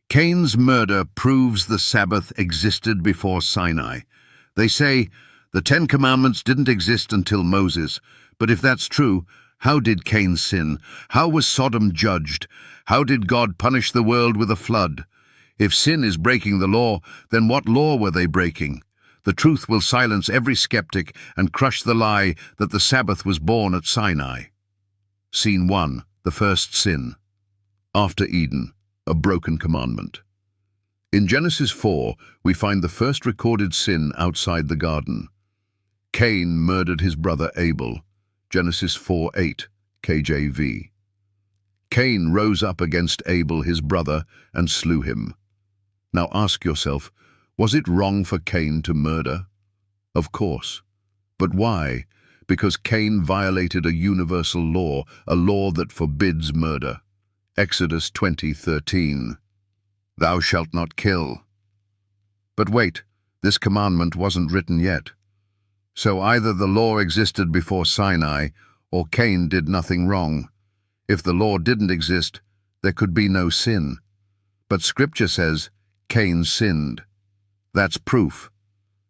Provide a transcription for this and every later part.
Cain's murder proves the Sabbath existed before Sinai. They say the Ten Commandments didn't exist until Moses, but if that's true, how did Cain sin? How was Sodom judged? How did God punish the world with a flood? If sin is breaking the law, then what law were they breaking? The truth will silence every skeptic and crush the lie that the Sabbath was born at Sinai. Scene 1. The first sin. After Eden, a broken commandment. In Genesis 4, we find the first recorded sin outside the garden. Cain murdered his brother Abel. Genesis 4:8, KJV. Cain rose up against Abel, his brother, and slew him. Now ask yourself, was it wrong for Cain to murder? Of course. But why? Because Cain violated a universal law, a law that forbids murder. Exodus 20:13. Thou shalt not kill. But wait, this commandment wasn't written yet. So either the law existed before Sinai, or Cain did nothing wrong. If the law didn't exist, there could be no sin. But Scripture says Cain sinned. That's proof.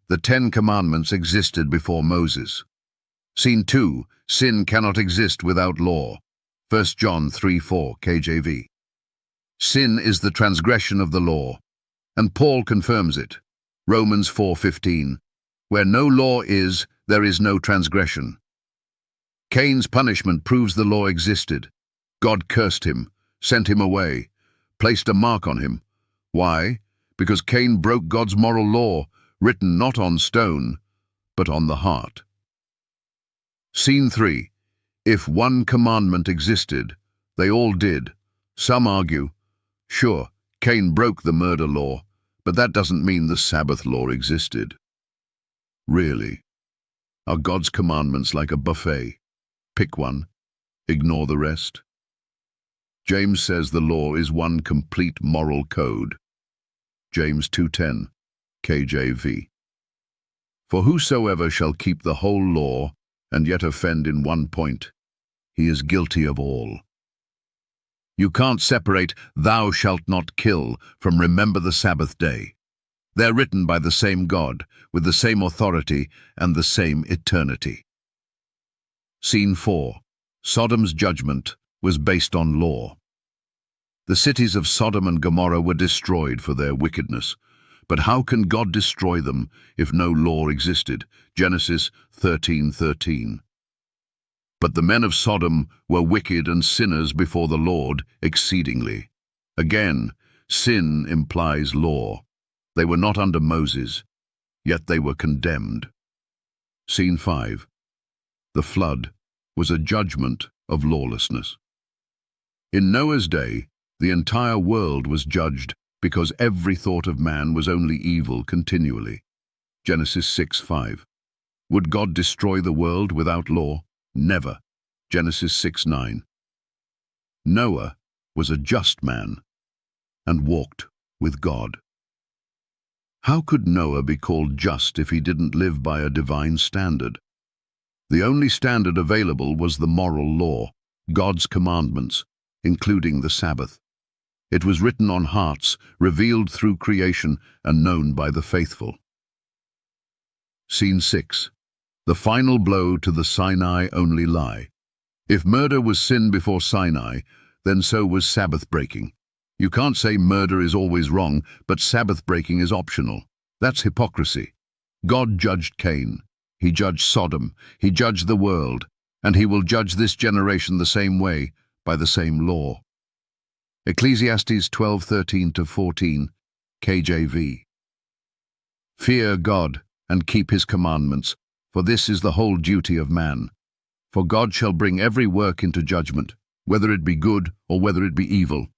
The Ten Commandments existed before Moses. Scene 2. Sin cannot exist without law. 1 John 3:4, KJV. Sin is the transgression of the law, and Paul confirms it. Romans 4:15. Where no law is, there is no transgression. Cain's punishment proves the law existed. God cursed him, sent him away, placed a mark on him. Why? Because Cain broke God's moral law, written not on stone, but on the heart. Scene 3. If one commandment existed, they all did. Some argue, sure, Cain broke the murder law, but that doesn't mean the Sabbath law existed. Really? Are God's commandments like a buffet? Pick one, ignore the rest? James says the law is one complete moral code. James 2:10, KJV. For whosoever shall keep the whole law, and yet offend in one point, he is guilty of all. You can't separate "thou shalt not kill" from "remember the Sabbath day." They're written by the same God, with the same authority and the same eternity. Scene 4. Sodom's judgment was based on law. The cities of Sodom and Gomorrah were destroyed for their wickedness. But how can God destroy them if no law existed? Genesis 13:13. But the men of Sodom were wicked and sinners before the Lord exceedingly. Again, sin implies law. They were not under Moses, yet they were condemned. Scene 5. The flood was a judgment of lawlessness. In Noah's day, the entire world was judged because every thought of man was only evil continually. Genesis 6:5. Would God destroy the world without law? Never. Genesis 6:9. Noah was a just man and walked with God. How could Noah be called just if he didn't live by a divine standard? The only standard available was the moral law, God's commandments, including the Sabbath. It was written on hearts, revealed through creation, and known by the faithful. Scene 6. The final blow to the Sinai-only lie. If murder was sin before Sinai, then so was Sabbath breaking. You can't say murder is always wrong, but Sabbath breaking is optional. That's hypocrisy. God judged Cain. He judged Sodom. He judged the world. And he will judge this generation the same way, by the same law. Ecclesiastes 12:13-14, KJV. Fear God and keep his commandments, for this is the whole duty of man. For God shall bring every work into judgment, whether it be good or whether it be evil.